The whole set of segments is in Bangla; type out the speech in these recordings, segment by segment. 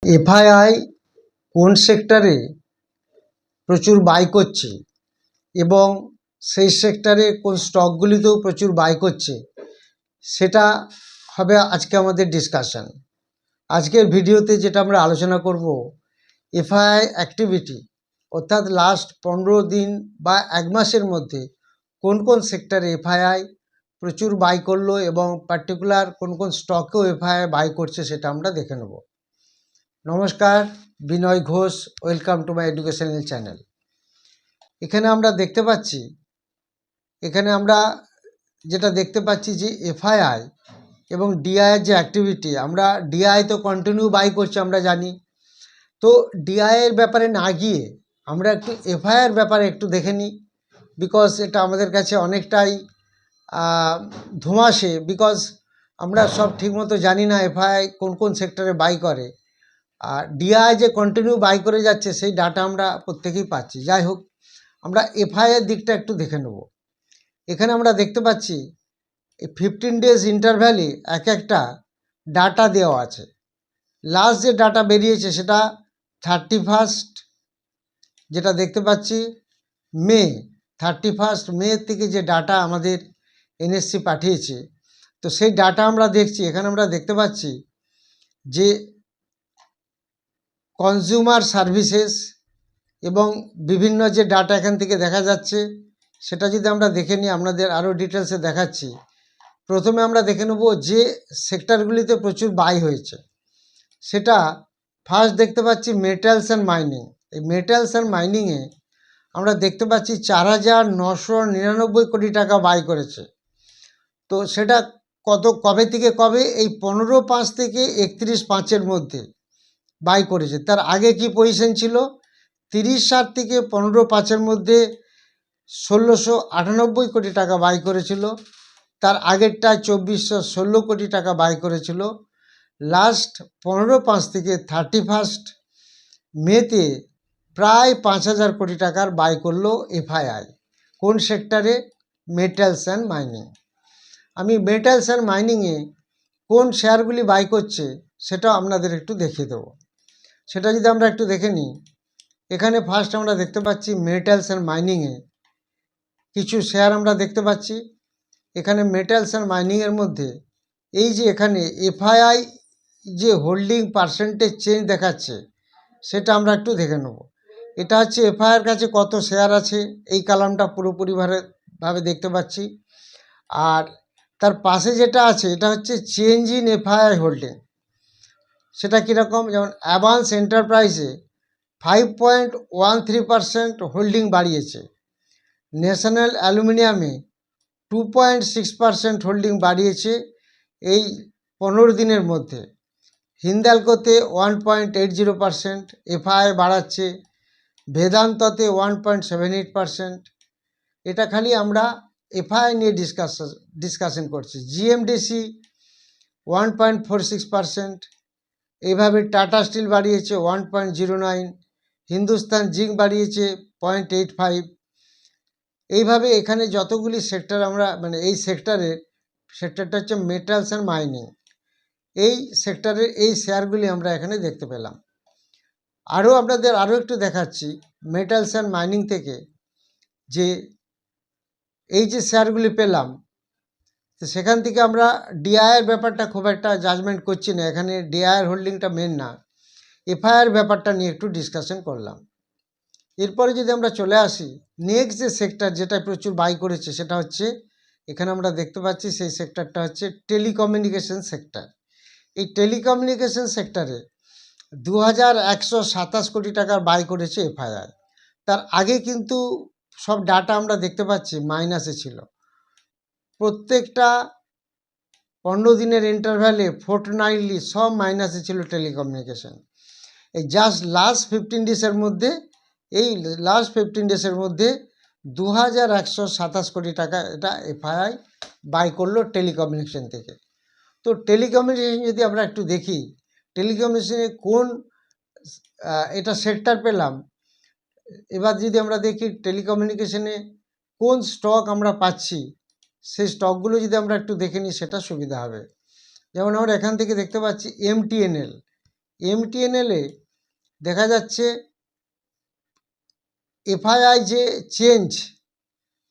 এফআইআই কোন সেক্টরে প্রচুর বাই করছে এবং সেই সেক্টরে কোন স্টকগুলিতেও প্রচুর বাই করছে সেটা হবে আজকে আমাদের ডিসকাশন। আজকের ভিডিওতে যেটা আমরা আলোচনা করব, এফআইআই অ্যাক্টিভিটি অর্থাৎ লাস্ট 15 দিন বা এক মাসের মধ্যে কোন কোন সেক্টরে এফআইআই প্রচুর বাই করলো এবং পার্টিকুলার কোন কোন স্টকেও এফআইআই বাই করছে সেটা আমরা দেখে নেব। নমস্কার, Binoy Ghosh, welcome to my educational channel. এখানে আমরা দেখতে পাচ্ছি যে এফআইআই এবং ডিআইয়ের যে অ্যাক্টিভিটি, আমরা ডিআই তো কন্টিনিউ বাই করছি আমরা জানি, তো ডিআইয়ের ব্যাপারে না গিয়ে আমরা একটু এফআইআর ব্যাপারে একটু দেখে নিই, বিকজ এটা আমাদের কাছে অনেকটাই ধোঁয়াশে, বিকজ আমরা সব ঠিকমতো জানি না এফআইআই কোন কোন সেক্টরে বাই করে, আর ডিআই যে কন্টিনিউ বাই করে যাচ্ছে সেই ডাটা আমরা প্রত্যেকেই পাচ্ছি। যাই হোক, আমরা এফআইআর দিকটা একটু দেখে নেব। এখানে আমরা দেখতে পাচ্ছি 15 ডেজ ইন্টারভ্যালে এক একটা ডাটা দেওয়া আছে। লাস্ট যে ডাটা বেরিয়েছে সেটা 31 যেটা দেখতে পাচ্ছি মে, 31 মে থেকে যে ডাটা আমাদের এনএসসি পাঠিয়েছে, তো সেই ডাটা আমরা দেখছি। এখানে আমরা দেখতে পাচ্ছি যে কনজিউমার সার্ভিসেস এবং বিভিন্ন যে ডাটা এখান থেকে দেখা যাচ্ছে সেটা যদি আমরা দেখে নিই, আপনাদের আরও ডিটেলসে দেখাচ্ছি। প্রথমে আমরা দেখে নেব যে সেক্টরগুলিতে প্রচুর বাই হয়েছে। সেটা ফার্স্ট দেখতে পাচ্ছি মেটালস অ্যান্ড মাইনিং। এই মেটালস অ্যান্ড মাইনিংয়ে আমরা দেখতে পাচ্ছি 4,999 কোটি টাকা বাই করেছে। তো সেটা কবে থেকে কবে? এই 15/5 থেকে 31/5-এর মধ্যে বাই করেছে। তার আগে কি পজিশন ছিল? 30/7 থেকে 15/5-এর মধ্যে 1,698 কোটি টাকা বাই করেছিল। তার আগেরটা 2,416 কোটি টাকা বাই করেছিল। লাস্ট 15/5 থেকে 31 মেতে প্রায় 5,000 কোটি টাকার বাই করলো এফআইআই। কোন সেক্টরে? Metals and mining. আমি মেটালস অ্যান্ড মাইনিংয়ে কোন শেয়ারগুলি বাই করছে সেটাও আপনাদের একটু দেখিয়ে দেবো। সেটা যদি আমরা একটু দেখে নিই, এখানে ফার্স্ট আমরা দেখতে পাচ্ছি মেটালস অ্যান্ড মাইনিংয়ে কিছু শেয়ার আমরা দেখতে পাচ্ছি। এখানে মেটালস অ্যান্ড মাইনিংয়ের মধ্যে এই যে এখানে এফআইআই যে হোল্ডিং পার্সেন্টেজ চেঞ্জ দেখাচ্ছে সেটা আমরা একটু দেখে নেব। এটা হচ্ছে এফআইআর কাছে কত শেয়ার আছে, এই কলামটা পুরোপুরিভাবে দেখতে পাচ্ছি। আর তার পাশে যেটা আছে এটা হচ্ছে চেঞ্জ ইন এফআইআই হোল্ডিং। সেটা কীরকম? যেমন অ্যাভান্স এন্টারপ্রাইজে 5.13% হোল্ডিং বাড়িয়েছে। ন্যাশনাল অ্যালুমিনিয়ামে 2.6% হোল্ডিং বাড়িয়েছে এই 15 দিনের মধ্যে। হিন্দালকোতে 1.80% এফআইআই বাড়াচ্ছে। বেদান্ততে 1.78%। এটা খালি আমরা এফআইআই নিয়ে ডিসকাশন করছি। জিএমডিসি 1.46%। এইভাবে টাটা স্টিল বাড়িয়েছে 1.09, হিন্দুস্তান জিঙ্ক বাড়িয়েছে 0.85। এইভাবে এখানে যতগুলি সেক্টর আমরা এই সেক্টরটা হচ্ছে মেটালস অ্যান্ড মাইনিং, এই সেক্টরের এই শেয়ারগুলি আমরা এখানে দেখতে পেলাম। আপনাদের আরও একটু দেখাচ্ছি মেটালস অ্যান্ড মাইনিং থেকে, যে এই যে শেয়ারগুলি পেলাম, তো সেখান থেকে আমরা ডিআইয়ের ব্যাপারটা খুব একটা জাজমেন্ট করছি না, এখানে ডিআইয়ের হোল্ডিংটা মেন না, এফআইআর ব্যাপারটা নিয়ে একটু ডিসকাশন করলাম। এরপরে যদি আমরা চলে আসি নেক্সট যে সেক্টর যেটা প্রচুর বাই করেছে সেটা হচ্ছে, এখানে আমরা দেখতে পাচ্ছি সেই সেক্টরটা হচ্ছে টেলিকমিউনিকেশন সেক্টর। এই টেলিকমিউনিকেশন সেক্টরে 2,127 কোটি টাকার বাই করেছে এফআইআই। তার আগে কিন্তু সব ডাটা আমরা দেখতে পাচ্ছি মাইনাসে ছিল। প্রত্যেকটা 15 দিনের ইন্টারভ্যালে ফোর্টনাইটলি সব মাইনাসে ছিল টেলিকমিউনিকেশন। এই জাস্ট লাস্ট 15 ডেজের মধ্যে 2,127 কোটি টাকা এটা এফআইআই বাই করলো টেলিকমিউনিকেশন থেকে। তো টেলিকমিউনিকেশন যদি আমরা একটু দেখি, টেলিকমিউনিকেশনে কোন এটা সেক্টর পেলাম। এবার যদি আমরা দেখি টেলিকমিউনিকেশনে কোন স্টক আমরা পাচ্ছি, সেই স্টকগুলো যদি আমরা একটু দেখে নিই সেটা সুবিধা হবে। যেমন আমরা এখান থেকে দেখতে পাচ্ছি এমটিএনএল। এমটিএনএলে দেখা যাচ্ছে এফআইআই যে চেঞ্জ,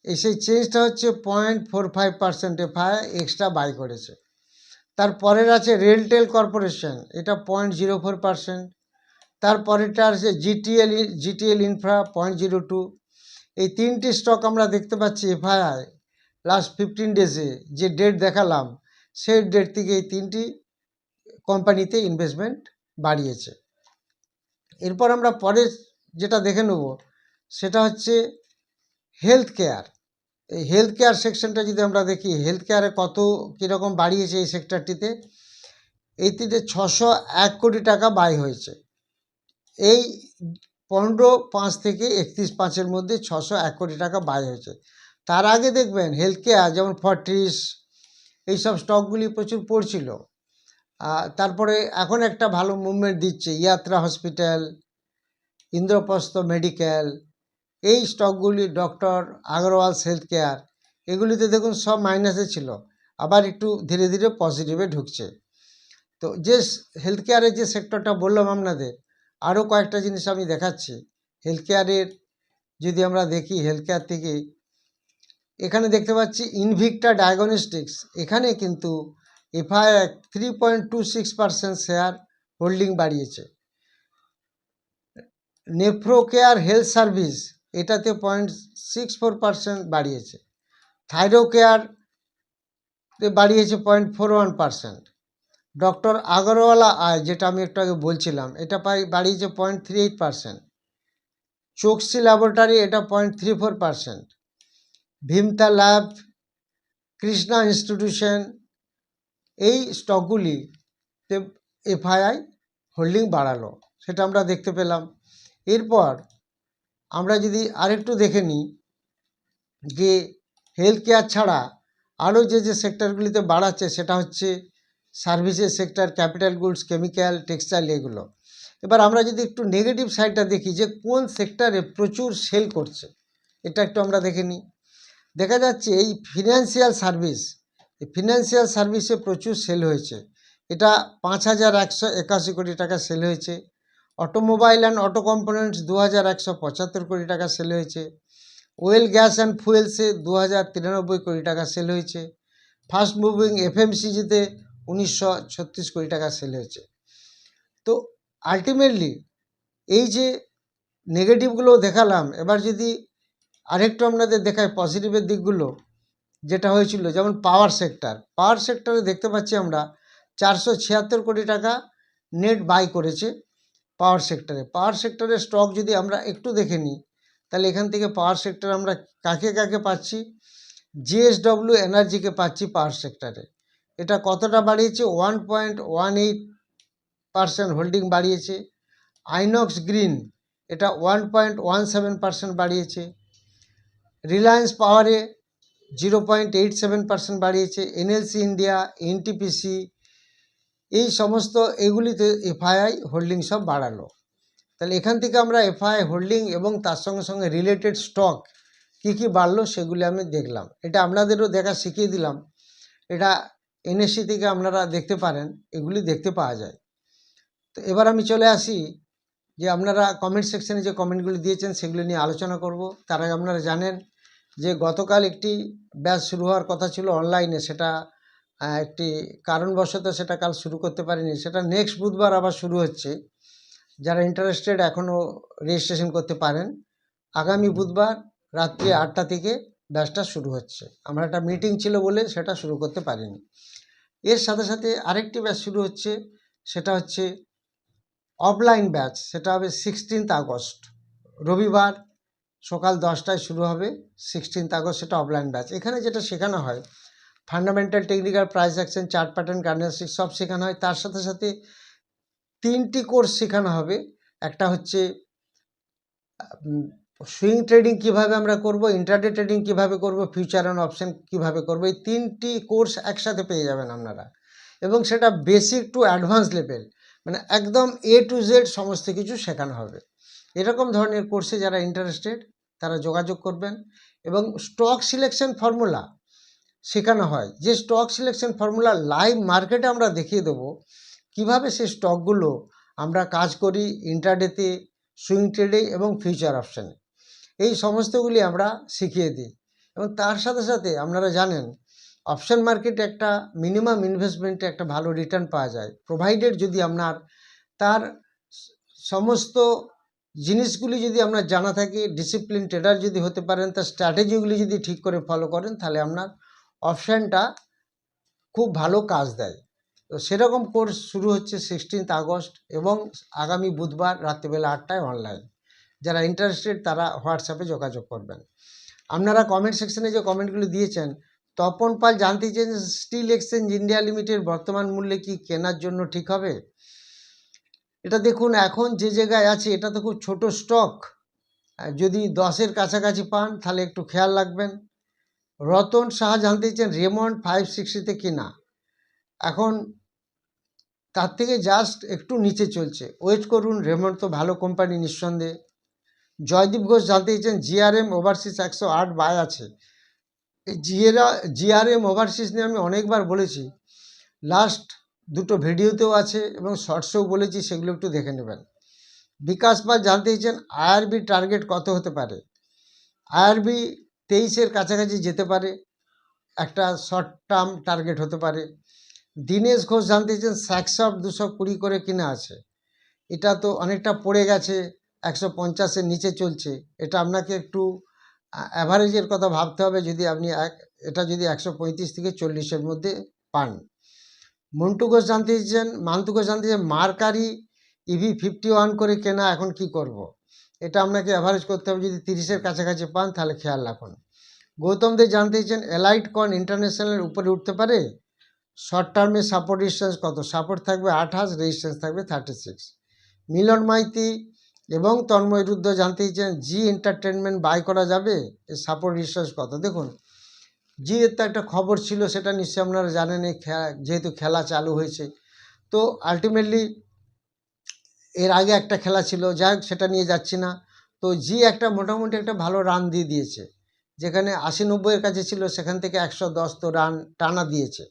সেই চেঞ্জটা হচ্ছে 0.45%, এফআইআই এক্সট্রা বাই করেছে। তারপরের আছে রেলটেল কর্পোরেশন, এটা 0.04%। তারপরেরটা আছে জিটিএল ইনফ্রা 0.02। এই তিনটি স্টক আমরা দেখতে পাচ্ছি এফআইআই লাস্ট 15 ডেজে যে ডেট দেখালাম সেই ডেট থেকে এই তিনটি কোম্পানিতে ইনভেস্টমেন্ট বাড়িয়েছে। এরপর আমরা পরে যেটা দেখে নেব সেটা হচ্ছে হেলথ কেয়ার। এই হেলথ কেয়ার সেকশনটা যদি আমরা দেখি, হেলথ কেয়ারে কত কীরকম বাড়িয়েছে এই সেক্টরটিতে, এইটিতে 601 কোটি টাকা বাই হয়েছে। এই 15/5 থেকে 31/5-এর মধ্যে 601 কোটি টাকা বাই হয়েছে। তার আগে দেখবেন হেলথ কেয়ার যেমন ফর্টিস এইসব স্টকগুলি প্রচুর পড়ছিল। তারপরে এখন একটা ভালো মুভমেন্ট দিচ্ছে ইয়াত্রা হসপিটাল, ইন্দ্রপ্রস্থ মেডিকেল, এই স্টকগুলি, ডক্টর আগরওয়ালস হেলথ কেয়ার, এগুলিতে দেখুন সব মাইনাসে ছিল, আবার একটু ধীরে ধীরে পজিটিভে ঢুকছে। তো যে হেলথ কেয়ারের যে সেক্টরটা বললাম আপনাদের, আরও কয়েকটা জিনিস আমি দেখাচ্ছি হেলথ কেয়ারের। যদি আমরা দেখি হেলথ কেয়ার থেকে এখানে দেখতে পাচ্ছি ইনভিক্টা ডায়াগনস্টিক্স, এখানে কিন্তু এফআইআই 3.26% শেয়ার হোল্ডিং বাড়িয়েছে। নেফ্রো কেয়ার হেলথ সার্ভিস, এটাতে 0.64% বাড়িয়েছে। থাইরো কেয়ার বাড়িয়েছে 0.41%। ডক্টর আগরওয়ালা আয়, যেটা আমি একটু আগে বলছিলাম, এটা বাড়িয়েছে 0.38%। চোকসি ল্যাবরেটরি, এটা 0.34%। ভীমতা ল্যাব, কৃষ্ণা ইনস্টিটিউশন, এই স্টকগুলিতে এফআইআই হোল্ডিং বাড়ালো, সেটা আমরা দেখতে পেলাম। এরপর আমরা যদি আরেকটু দেখে নিই যে হেলথ কেয়ার ছাড়া আরও যে সেক্টরগুলিতে বাড়াচ্ছে সেটা হচ্ছে সার্ভিসের sector, capital goods, chemical, textile, এগুলো। এবার আমরা যদি একটু নেগেটিভ সাইডটা দেখি যে কোন সেক্টরে প্রচুর সেল করছে, এটা একটু আমরা দেখে নিই। দেখা যাচ্ছে এই ফিনান্সিয়াল সার্ভিস, এই ফিনান্সিয়াল সার্ভিসে প্রচুর সেল হয়েছে, এটা 5,181 কোটি টাকা সেল হয়েছে। অটোমোবাইল অ্যান্ড অটো কম্পোনেন্টস 2,175 কোটি টাকা সেল হয়েছে। ওয়েল গ্যাস অ্যান্ড ফুয়েলসে 2,093 কোটি টাকা সেল হয়েছে। ফাস্ট মুভিং এফএমসিজিতে 1,936 কোটি টাকা সেল হয়েছে। তো আলটিমেটলি এই যে নেগেটিভগুলো দেখালাম, এবার যদি আরেকটু আপনাদের দেখায় পজিটিভের দিকগুলো যেটা হয়েছিল, যেমন পাওয়ার সেক্টরে দেখতে পাচ্ছি আমরা 476 কোটি টাকা নেট বাই করেছে পাওয়ার সেক্টরের স্টক যদি আমরা একটু দেখে নিই, তাহলে এখান থেকে পাওয়ার সেক্টর আমরা কাকে কাকে পাচ্ছি, জিএসডব্লিউ এনার্জিকে পাচ্ছি পাওয়ার সেক্টরে। এটা কতটা বাড়িয়েছে, 1.18% হোল্ডিং বাড়িয়েছে। আইনক্স গ্রিন, এটা 1.17% বাড়িয়েছে। রিলায়েন্স পাওয়ারে 0.87% বাড়িয়েছে। এনএলসি ইন্ডিয়া, এনটিপিসি, এই সমস্ত এগুলিতে এফআইআই হোল্ডিং সব বাড়ালো। তাহলে এখান থেকে আমরা এফআইআই হোল্ডিং এবং তার সঙ্গে সঙ্গে রিলেটেড স্টক কী কী বাড়লো সেগুলি আমি দেখলাম। এটা আপনাদেরও দেখা শিখিয়ে দিলাম, এটা এনএসসি থেকে আপনারা দেখতে পারেন, এগুলি দেখতে পাওয়া যায়। তো এবার আমি চলে আসি যে আপনারা কমেন্ট সেকশনে যে কমেন্টগুলি দিয়েছেন সেগুলি নিয়ে আলোচনা করব। তার আগে আপনারা জানেন যে গতকাল একটি ব্যাচ শুরু হওয়ার কথা ছিল অনলাইনে, সেটা একটি কারণবশত সেটা কাল শুরু করতে পারিনি। সেটা নেক্সট বুধবার আবার শুরু হচ্ছে। যারা ইন্টারেস্টেড এখনও রেজিস্ট্রেশন করতে পারেন। আগামী বুধবার রাত্রি 8টা থেকে ব্যাচটা শুরু হচ্ছে। আমার একটা মিটিং ছিল বলে সেটা শুরু করতে পারিনি। এর সাথে সাথে আরেকটি ব্যাচ শুরু হচ্ছে, সেটা হচ্ছে অফলাইন ব্যাচ। সেটা হবে 16 আগস্ট, রবিবার সকাল 10টায় শুরু হবে। 16 আগস্ট সেটা অফলাইন ব্যাচ। এখানে যেটা শেখানো হয় fundamental, technical, price action, chart pattern, candlestick সব শেখানো হয়। তার সাথে সাথে 3টি কোর্স শেখানো হবে। একটা হচ্ছে সুইং ট্রেডিং কিভাবে আমরা করব, ইন্ট্রাডে ট্রেডিং কিভাবে করব, ফিউচার অ্যান্ড অপশন কিভাবে করব। এই 3টি কোর্স একসাথে পেয়ে যাবেন আপনারা, এবং সেটা বেসিক টু অ্যাডভান্স লেভেল, মানে একদম A to Z সমস্ত কিছু শেখানো হবে। এরকম ধরনের কোর্সে যারা ইন্টারেস্টেড তারা যোগাযোগ করবেন। এবং স্টক সিলেকশন ফর্মুলা শেখানো হয়, যে স্টক সিলেকশন ফর্মুলা লাইভ মার্কেটে আমরা দেখিয়ে দেবো কিভাবে সেই স্টকগুলো আমরা কাজ করি ইন্ট্রাডেতে, সুইং ট্রেডে এবং ফিউচার অপশানে। এই সমস্তগুলি আমরা শিখিয়ে দিই। এবং তার সাথে সাথে আপনারা জানেন অপশান মার্কেটে একটা মিনিমাম ইনভেস্টমেন্টে একটা ভালো রিটার্ন পাওয়া যায়, প্রোভাইডেড যদি আপনার তার সমস্ত জিনিসগুলি যদি আপনার জানা থাকে, ডিসিপ্লিন ট্রেডার যদি হতে পারেন, তার স্ট্র্যাটেজিগুলি যদি ঠিক করে ফলো করেন, তাহলে আপনার অপশানটা খুব ভালো কাজ দেয়। তো সেরকম কোর্স শুরু হচ্ছে 16 আগস্ট এবং আগামী বুধবার রাত্রিবেলা 8টায় অনলাইন। যারা ইন্টারেস্টেড তারা হোয়াটসঅ্যাপে যোগাযোগ করবেন। আপনারা কমেন্ট সেকশনে যে কমেন্টগুলি দিয়েছেন, তপন পাল জানতে চেয়েছেন স্টিল এক্সচেঞ্জ ইন্ডিয়া লিমিটেড বর্তমান মূল্যে কি কেনার জন্য ঠিক হবে? এটা দেখুন, এখন যে জায়গায় আছে এটা তো খুব ছোট স্টক, যদি 10-এর কাছাকাছি পান তাহলে একটু খেয়াল রাখবেন। রতন সাহা জানতে চেয়েছেন রেমন্ড 560-তে কিনা, এখন তার থেকে জাস্ট একটু নিচে চলছে, ওয়েট করুন। রেমন্ড তো ভালো কোম্পানি নিঃসন্দেহে। জয়দীপ ঘোষ জানতে চেয়েছেন জিআরএম ওভারসিজ 108 বাই আছে। এই জিআরএম ওভারসিজ নিয়ে আমি অনেকবার বলেছি, লাস্ট দুটো ভিডিওতেও আছে এবং শর্টসেও বলেছি, সেগুলো একটু দেখে নেবেন। বিকাশ পাল জানতে চেয়েছেন আইআরবি টার্গেট কত হতে পারে? আইআরবি 23-এর কাছাকাছি যেতে পারে, একটা শর্ট টার্ম টার্গেট হতে পারে। দীনেশ ঘোষ জানতে চেয়েছেন স্যাকসফট 220 করে কিনা আছে, এটা তো অনেকটা পড়ে গেছে, 150-এর নিচে চলছে। এটা আপনাকে একটু অ্যাভারেজের কথা ভাবতে হবে, যদি আপনি এটা যদি 135 থেকে 40-এর মধ্যে পান। মান্তু ঘোষ জানতে চেয়েছেন মার্কারি ইভি 51 করে কেনা, এখন কি করব? এটা আপনাকে অ্যাভারেজ করতে হবে, যদি 30-এর কাছাকাছি পান তাহলে খেয়াল রাখুন। গৌতম দে জানতে চেয়েছেন এলাইট কন ইন্টারন্যাশনালের উপরে উঠতে পারে? শর্ট টার্মে সাপোর্ট রেজিস্ট্যান্স কত? সাপোর্ট থাকবে 28, রেজিস্ট্যান্স থাকবে 36। মিলন মাইতি এবং তন্ময় রুদ্র জানতে চেয়েছেন জি এন্টারটেনমেন্ট বাই করা যাবে? এর সাপোর্ট রেজিস্ট্যান্স কত? দেখুন, জি এর তো একটা খবর ছিল, সেটা নিশ্চয়ই আপনারা জানেন, যেহেতু খেলা চালু হয়েছে, তো আলটিমেটলি এর আগে একটা খেলা ছিল, যাই হোক সেটা নিয়ে যাচ্ছি না। তো জি একটা মোটামুটি একটা ভালো রান দিয়ে দিয়েছে, যেখানে 80-90-এর কাছে ছিল, সেখান থেকে 110 তো রান টানা দিয়েছে।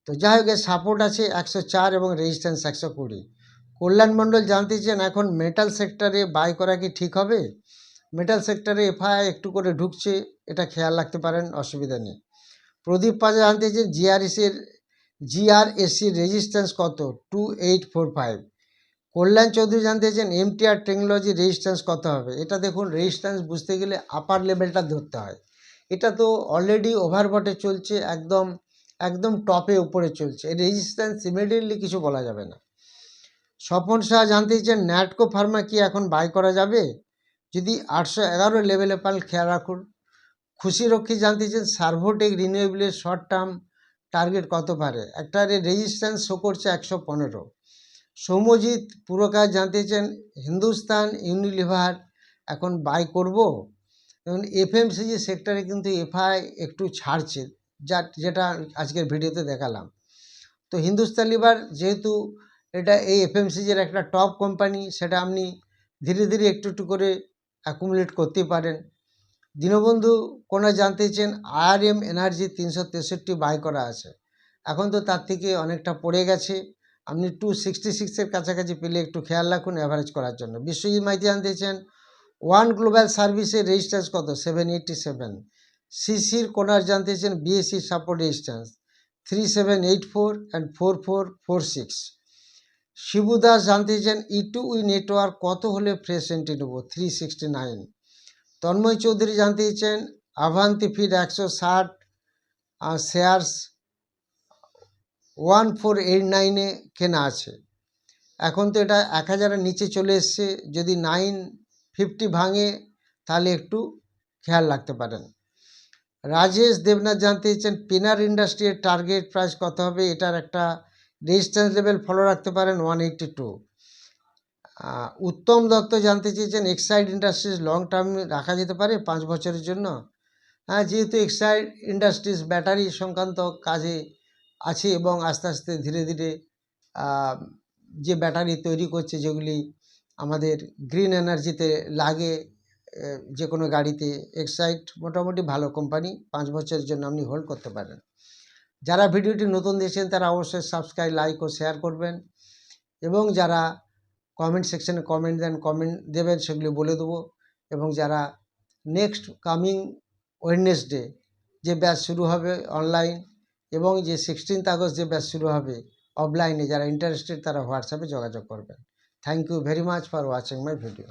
তো যাই হোক, এর সাপোর্ট আছে 104 এবং রেজিস্ট্যান্স 120। কল্যাণ মণ্ডল জানতে চান এখন মেটাল সেক্টরে বাই করা কি ঠিক হবে? মেটাল সেক্টরে এফআইআই একটু করে ঢুকছে, এটা খেয়াল রাখতে পারেন, অসুবিধা নেই। প্রদীপ পাজা জানতে চেয়েছেন জিআরএসির রেজিস্ট্যান্স কত? 2845। কল্যাণ চৌধুরী জানতে চেয়েছেন এমটিআর টেকনোলজি রেজিস্ট্যান্স কত হবে? এটা দেখুন, রেজিস্ট্যান্স বুঝতে গেলে আপার লেভেলটা ধরতে হয়। এটা তো অলরেডি ওভারবটে চলছে, একদম টপে উপরে চলছে, এই রেজিস্ট্যান্স ইমিডিয়েটলি কিছু বলা যাবে না। স্বপন শাহ জানতে চান ন্যাটকো ফার্মা কি এখন বাই করা যাবে? যদি 811 লেভেলে পান খেয়াল রাখুন। খুশি রক্ষী জানতে চান সার্ভোটেক রিনিউয়েবলের শর্ট টার্ম টার্গেট কত পারে? একটা রেজিস্ট্যান্স শো করছে 115। সৌম্যজিৎ পুরকার জানতে চান হিন্দুস্তান ইউনিলিভার এখন বাই করব? এবং এফএমসিজি সেক্টরে কিন্তু এফআই একটু ছাড়ছে, যেটা আজকের ভিডিওতে দেখালাম। তো হিন্দুস্তান লিভার যেহেতু এটা এই এফএমসিজির একটা টপ কোম্পানি, সেটা আপনি ধীরে ধীরে একটু একটু করে অ্যাকুমুলেট করতে পারেন। দীনবন্ধু কোনা জানতে চান আরএম এনার্জি 363 বাই করা আছে, এখন তো তার থেকে অনেকটা পড়ে গেছে, আপনি 266-এর কাছাকাছি পেলে একটু খেয়াল রাখুন অ্যাভারেজ করার জন্য। বিশ্বজিৎ মাইতি জানতে চান ওয়ান গ্লোবাল সার্ভিসের রেজিস্ট্যান্স কত? 787। সিসির কোনার জানতে চান BSc support resistance 3784 and 4446। Shibu Das জানতে চান ই2ই নেটওয়ার্ক কত হলে ফ্রেশ এন্ট্রি নেব? 369। তন্ময় চৌধুরী জানতে চান আভান্তি ফিড 160 শেয়ার্স 1489-এ কেনা আছে, এখন তো এটা 1000-এর নিচে চলে এসছে, যদি 950 ভাঙে তাহলে একটু খেয়াল রাখতে পারেন। রাজেশ দেবনাথ জানতে চান পিনার ইন্ডাস্ট্রির টার্গেট প্রাইস কত হবে? এটার একটা রেজিস্ট্যান্স লেভেল ফলো রাখতে পারেন 182। উত্তম দত্ত জানতে চেয়েছেন এক্সাইড ইন্ডাস্ট্রিজ লং টার্ম রাখা যেতে পারে 5 বছরের জন্য? হ্যাঁ, যেহেতু এক্সাইড ইন্ডাস্ট্রিজ ব্যাটারি সংক্রান্ত কাজে আছে এবং আস্তে আস্তে ধীরে ধীরে যে ব্যাটারি তৈরি করছে, যেগুলি আমাদের গ্রিন এনার্জিতে লাগে যে কোনো গাড়িতে, এক্সাইড মোটামুটি ভালো কোম্পানি, 5 বছরের জন্য আপনি হোল্ড করতে পারেন। যারা ভিডিওটি নতুন দেখছেন তারা অবশ্যই সাবস্ক্রাইব, লাইক ও শেয়ার করবেন, এবং যারা কমেন্ট সেকশানে কমেন্ট দেবেন, সেগুলি বলে দেবো। এবং যারা নেক্সট কামিং ওয়েডনেসডে যে ব্যাচ শুরু হবে অনলাইন, এবং যে 16th আগস্ট যে ব্যাচ শুরু হবে অফলাইনে, যারা ইন্টারেস্টেড তারা হোয়াটসঅ্যাপে যোগাযোগ করবেন। Thank you very much for watching my video.